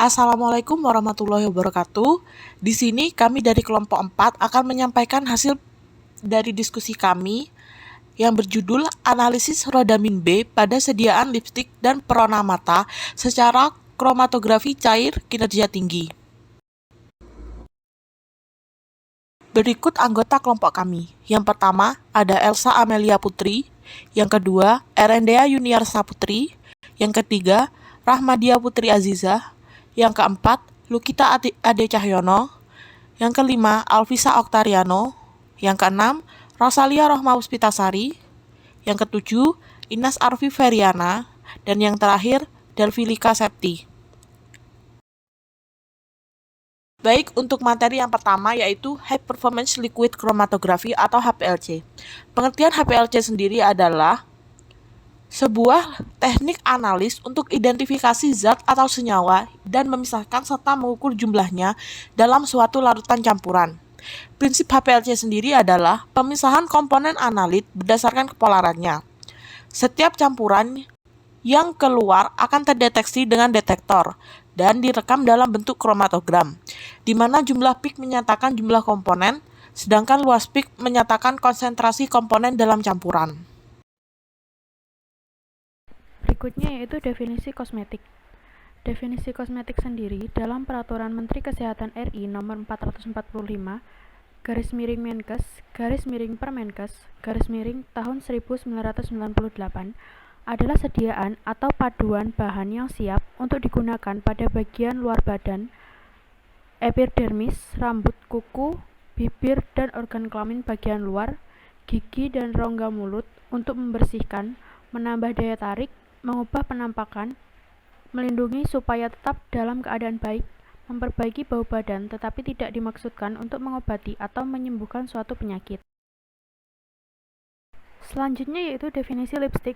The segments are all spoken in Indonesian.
Assalamualaikum warahmatullahi wabarakatuh. Di sini kami dari kelompok 4 akan menyampaikan hasil dari diskusi kami yang berjudul Analisis Rhodamin B pada sediaan lipstik dan perona mata secara kromatografi cair kinerja tinggi. Berikut anggota kelompok kami. Yang pertama ada Elsa Amelia Putri, yang kedua Erendea Yuniarsa Putri, yang ketiga Rahmadia Putri Azizah, yang keempat Lukita Ade Cahyono, yang kelima Alvisa Oktariano, yang keenam Rosalia Rohma Puspitasari, yang ketujuh Inas Arfi Feriana, dan yang terakhir Delvilika Septi. Baik, untuk materi yang pertama yaitu High Performance Liquid Chromatography atau HPLC. Pengertian HPLC sendiri adalah sebuah teknik analis untuk identifikasi zat atau senyawa dan memisahkan serta mengukur jumlahnya dalam suatu larutan campuran. Prinsip HPLC sendiri adalah pemisahan komponen analit berdasarkan kepolarannya. Setiap campuran yang keluar akan terdeteksi dengan detektor dan direkam dalam bentuk kromatogram, di mana jumlah peak menyatakan jumlah komponen, sedangkan luas peak menyatakan konsentrasi komponen dalam campuran. Berikutnya yaitu definisi kosmetik. Definisi kosmetik sendiri dalam Peraturan Menteri Kesehatan RI Nomor 445 /Menkes /Permenkes tahun 1998 adalah sediaan atau paduan bahan yang siap untuk digunakan pada bagian luar badan, epidermis, rambut, kuku, bibir, dan organ kelamin bagian luar, gigi, dan rongga mulut untuk membersihkan, menambah daya tarik, mengubah penampakan, melindungi supaya tetap dalam keadaan baik, memperbaiki bau badan tetapi tidak dimaksudkan untuk mengobati atau menyembuhkan suatu penyakit. Selanjutnya yaitu definisi lipstik.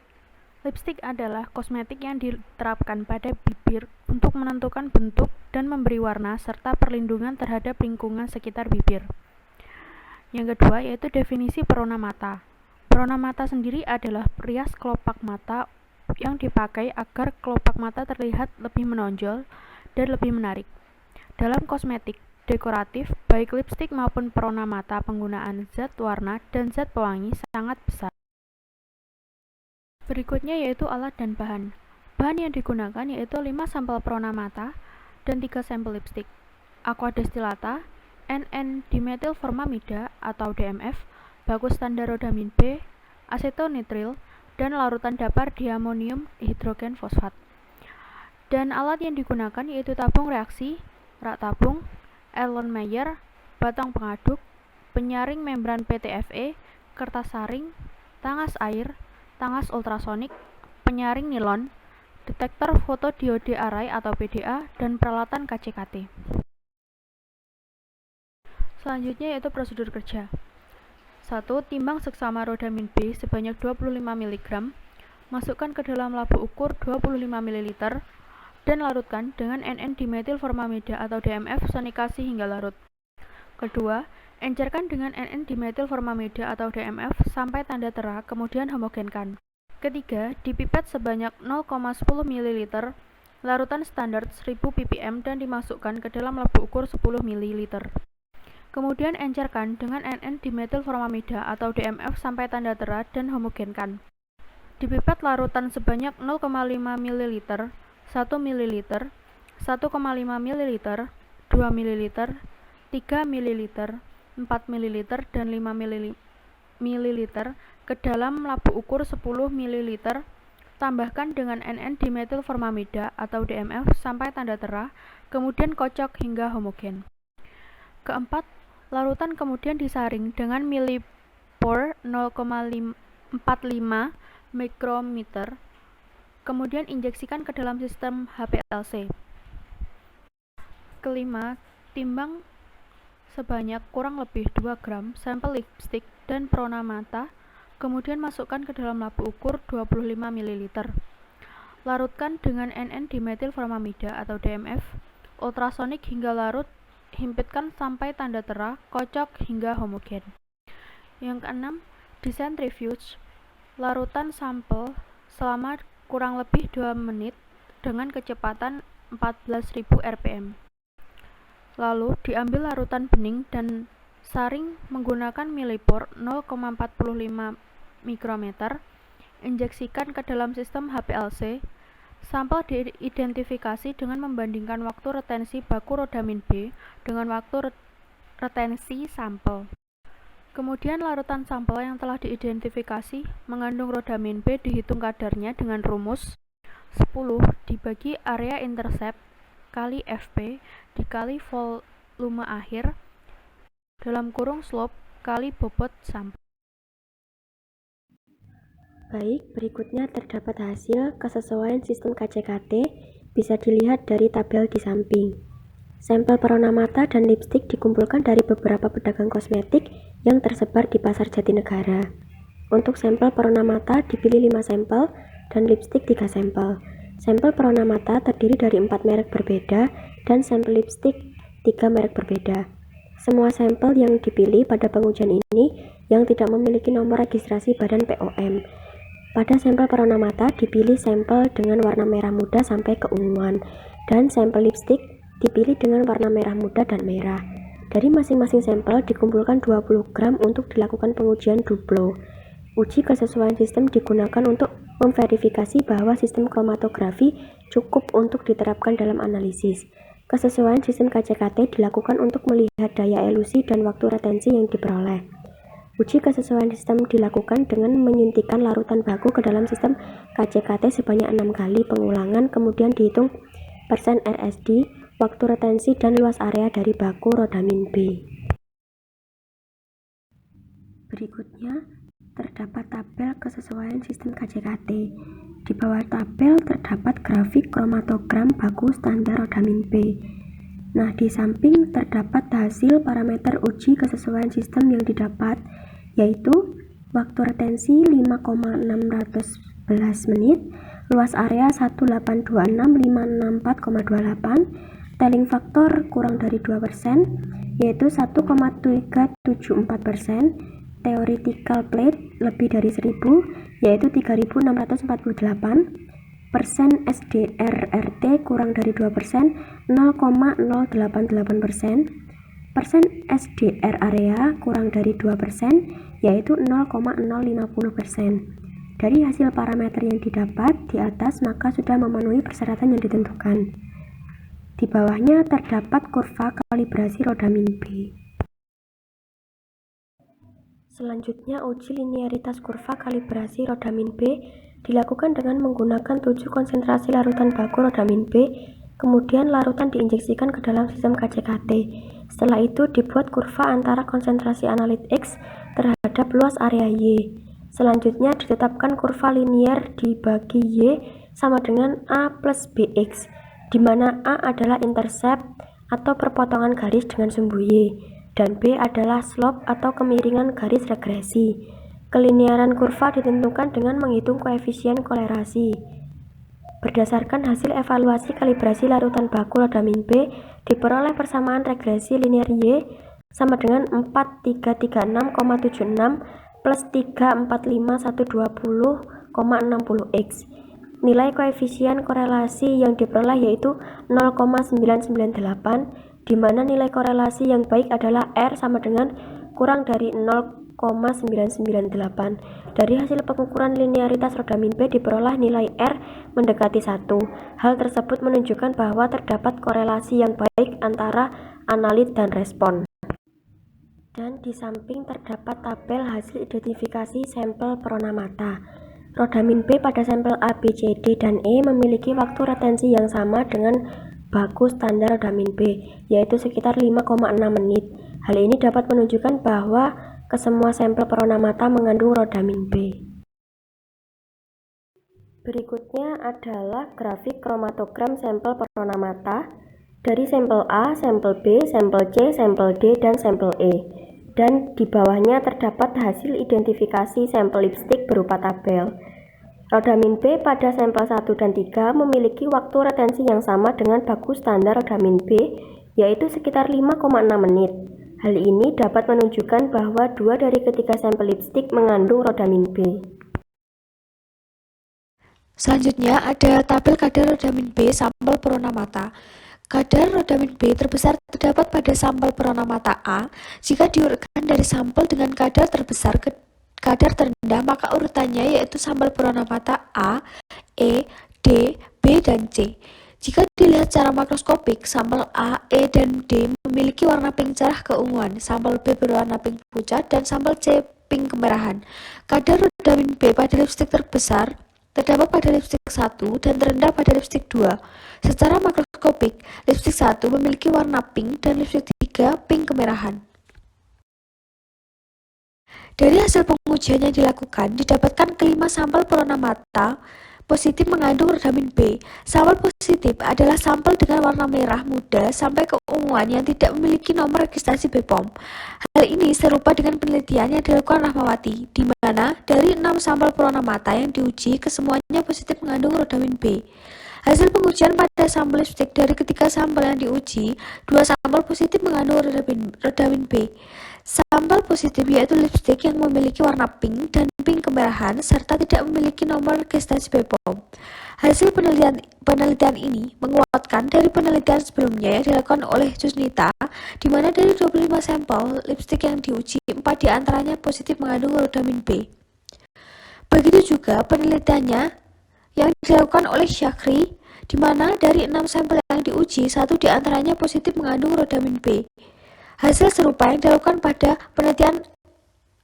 Lipstik adalah kosmetik yang diterapkan pada bibir untuk menentukan bentuk dan memberi warna serta perlindungan terhadap lingkungan sekitar bibir. Yang kedua yaitu definisi perona mata. Perona mata sendiri adalah rias kelopak mata yang dipakai agar kelopak mata terlihat lebih menonjol dan lebih menarik. Dalam kosmetik dekoratif, baik lipstik maupun perona mata, penggunaan zat warna dan zat pewangi sangat besar. Berikutnya yaitu alat dan bahan. Bahan yang digunakan yaitu 5 sampel perona mata dan 3 sampel lipstik. Aqua destillata, NN-dimethylformamida atau DMF, baku standar rhodamin B, asetonitril, dan larutan dapar diamonium hidrogen fosfat. Dan alat yang digunakan yaitu tabung reaksi, rak tabung, Erlenmeyer, batang pengaduk, penyaring membran PTFE, kertas saring, tangas air, tangas ultrasonik, penyaring nilon, detektor fotodiode array atau PDA, dan peralatan KCKT. Selanjutnya yaitu prosedur kerja. 1. Timbang seksama rhodamin B sebanyak 25 mg, masukkan ke dalam labu ukur 25 ml, dan larutkan dengan NN-dimethylformamida atau DMF sanikasi hingga larut. Kedua, encerkan dengan NN-dimethylformamida atau DMF sampai tanda terang, kemudian homogenkan. Ketiga, dipipet sebanyak 0,10 ml larutan standar 1000 ppm dan dimasukkan ke dalam labu ukur 10 ml. Kemudian encerkan dengan NN-dimethylformamida atau DMF sampai tanda terang dan homogenkan. Dipipet larutan sebanyak 0,5 ml, 1 ml, 1,5 ml, 2 ml, 3 ml, 4 ml, dan 5 ml ke dalam labu ukur 10 ml, tambahkan dengan NN-dimethylformamida atau DMF sampai tanda terang, kemudian kocok hingga homogen. Keempat, larutan kemudian disaring dengan millipore 0,45 mikrometer, kemudian injeksikan ke dalam sistem HPLC. Kelima, timbang sebanyak kurang lebih 2 gram sampel lipstik dan perona mata, kemudian masukkan ke dalam labu ukur 25 ml. Larutkan dengan NN-dimethylformamida atau DMF, ultrasonik hingga larut, himpitkan sampai tanda terang, kocok hingga homogen. Yang keenam, disentrifuge larutan sampel selama kurang lebih 2 menit dengan kecepatan 14.000 rpm. Lalu diambil larutan bening dan saring menggunakan milipore 0,45 mikrometer, injeksikan ke dalam sistem HPLC. Sampel diidentifikasi dengan membandingkan waktu retensi baku rodamin B dengan waktu retensi sampel. Kemudian larutan sampel yang telah diidentifikasi mengandung rodamin B dihitung kadarnya dengan rumus 10 dibagi area intercept kali FP dikali volume akhir dalam kurung slope kali bobot sampel. Baik, berikutnya terdapat hasil kesesuaian sistem KCKT bisa dilihat dari tabel di samping. Sampel perona mata dan lipstik dikumpulkan dari beberapa pedagang kosmetik yang tersebar di pasar Jatinegara. Untuk sampel perona mata dipilih 5 sampel dan lipstik 3 sampel. Sampel perona mata terdiri dari 4 merek berbeda dan sampel lipstik 3 merek berbeda. Semua sampel yang dipilih pada pengujian ini yang tidak memiliki nomor registrasi Badan POM. Pada sampel perona mata dipilih sampel dengan warna merah muda sampai keunguan dan sampel lipstik dipilih dengan warna merah muda dan merah. Dari masing-masing sampel dikumpulkan 20 gram untuk dilakukan pengujian duplo. Uji kesesuaian sistem digunakan untuk memverifikasi bahwa sistem kromatografi cukup untuk diterapkan dalam analisis. Kesesuaian sistem KCKT dilakukan untuk melihat daya elusi dan waktu retensi yang diperoleh. Uji kesesuaian sistem dilakukan dengan menyuntikkan larutan baku ke dalam sistem KCKT sebanyak 6 kali pengulangan, kemudian dihitung persen RSD, waktu retensi, dan luas area dari baku rodamin B. Berikutnya, terdapat tabel kesesuaian sistem KCKT. Di bawah tabel terdapat grafik kromatogram baku standar rodamin B. Nah, di samping terdapat hasil parameter uji kesesuaian sistem yang didapat, yaitu waktu retensi 5,611 menit, luas area 1826564,28, telling factor kurang dari 2%, yaitu 1,374%, theoretical plate lebih dari 1000, yaitu 3648, persen SDR-RT kurang dari 2%, 0,088%, persen SDR area kurang dari 2%, yaitu 0,050%. Dari hasil parameter yang didapat di atas, maka sudah memenuhi persyaratan yang ditentukan. Di bawahnya terdapat kurva kalibrasi rodamin B. Selanjutnya, uji linearitas kurva kalibrasi rodamin B dilakukan dengan menggunakan 7 konsentrasi larutan baku rodamin B, kemudian larutan diinjeksikan ke dalam sistem KCKT. Setelah itu dibuat kurva antara konsentrasi analit X terhadap luas area Y. Selanjutnya ditetapkan kurva linier dibagi Y sama dengan A plus BX, di mana A adalah intercept atau perpotongan garis dengan sumbu Y, dan B adalah slope atau kemiringan garis regresi. Kelinearan kurva ditentukan dengan menghitung koefisien kolerasi. Berdasarkan hasil evaluasi kalibrasi larutan baku rodamin B, diperoleh persamaan regresi linear Y sama dengan 4336,76 plus 345120,60x. Nilai koefisien korelasi yang diperoleh yaitu 0,998, di mana nilai korelasi yang baik adalah R sama dengan kurang dari 0,998. Dari hasil pengukuran linearitas rodamin B diperoleh nilai R mendekati 1. Hal tersebut menunjukkan bahwa terdapat korelasi yang baik antara analit dan respon. Dan di samping terdapat tabel hasil identifikasi sampel perona mata. Rodamin B pada sampel A, B, C, D, dan E memiliki waktu retensi yang sama dengan baku standar rodamin B, yaitu sekitar 5,6 menit. Hal ini dapat menunjukkan bahwa kesemua sampel perona mata mengandung rodamin B. Berikutnya adalah grafik kromatogram sampel perona mata dari sampel A, sampel B, sampel C, sampel D, dan sampel E. Dan di bawahnya terdapat hasil identifikasi sampel lipstik berupa tabel. Rodamin B pada sampel 1 dan 3 memiliki waktu retensi yang sama dengan baku standar rodamin B, yaitu sekitar 5,6 menit. Hal ini dapat menunjukkan bahwa 2 dari ketiga sampel lipstik mengandung rodamin B. Selanjutnya ada tabel kadar rodamin B sampel berwarna mata. Kadar rodamin B terbesar terdapat pada sampel berwarna mata A. Jika diurutkan dari sampel dengan kadar terbesar ke kadar terendah, maka urutannya yaitu sampel berwarna mata A, E, D, B, dan C. Jika dilihat secara makroskopik, sampel A, E, dan D memiliki warna pink cerah keunguan, sampel B berwarna pink pucat, dan sampel C pink kemerahan. Kadar rodamin B pada lipstik terbesar terdapat pada lipstik 1 dan terendah pada lipstik 2. Secara makroskopik, lipstik 1 memiliki warna pink dan lipstik 3 pink kemerahan. Dari hasil pengujian yang dilakukan, didapatkan kelima sampel berwarna mata positif mengandung rodamin B. Sampel positif adalah sampel dengan warna merah muda sampai keunguan yang tidak memiliki nomor registrasi BPOM. Hal ini serupa dengan penelitian yang dilakukan Rahmawati, di mana dari 6 sampel berwarna mata yang diuji, kesemuanya positif mengandung rodamin B. Hasil pengujian pada sampel lipstik dari ketiga sampel yang diuji, 2 sampel positif mengandung rodamin B. Sampel positif yaitu lipstik yang memiliki warna pink dan pink kemerahan serta tidak memiliki nomor registrasi BPOM. Hasil penelitian ini menguatkan dari penelitian sebelumnya yang dilakukan oleh Jusnita, di mana dari 25 sampel lipstik yang diuji, 4 diantaranya positif mengandung rodamin B. Begitu juga penelitiannya yang dilakukan oleh Syakri, di mana dari 6 sampel yang diuji, 1 diantaranya positif mengandung rodamin B. Hasil serupa yang dilakukan pada penelitian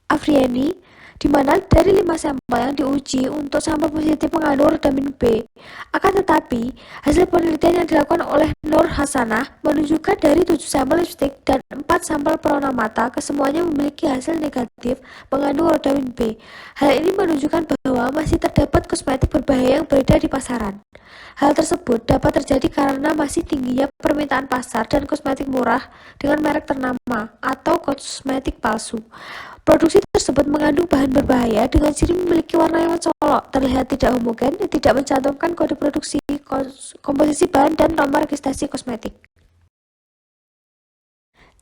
Afrieni, di mana dari 5 sampel yang diuji untuk sampel positif mengandung rodamin B. Akan tetapi, hasil penelitian yang dilakukan oleh Nur Hasanah menunjukkan dari 7 sampel lipstik dan 4 sampel pelona mata, kesemuanya memiliki hasil negatif mengandung rodamin B. Hal ini menunjukkan bahwa masih terdapat kosmetik berbahaya yang beredar di pasaran. Hal tersebut dapat terjadi karena masih tingginya permintaan pasar dan kosmetik murah dengan merek ternama atau kosmetik palsu. Produksi tersebut mengandung bahan berbahaya dengan ciri memiliki warna yang mencolok, terlihat tidak homogen, tidak mencantumkan kode produksi, komposisi bahan, dan nomor registrasi kosmetik.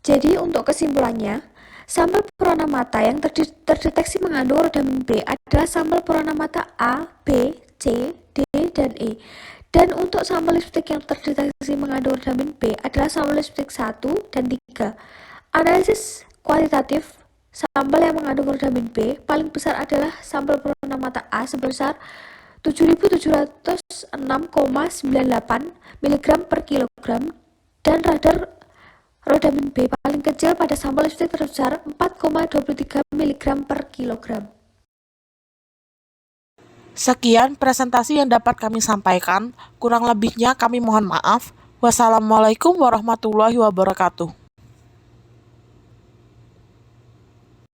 Jadi untuk kesimpulannya, sampel berwarna mata yang terdeteksi mengandung rodamin B adalah sampel berwarna mata A, B, C, D, dan E. Dan untuk sampel lipstik yang terdeteksi mengandung rodamin B adalah sampel lipstik 1 dan 3. Analisis kualitatif sampel yang mengandung rodamin B paling besar adalah sampel berwarna mata A sebesar 7.706,98 mg per kilogram dan radar rodamin B paling kecil pada sampel lipstik terbesar 4,23 mg per kilogram. Sekian presentasi yang dapat kami sampaikan. Kurang lebihnya kami mohon maaf. Wassalamualaikum warahmatullahi wabarakatuh.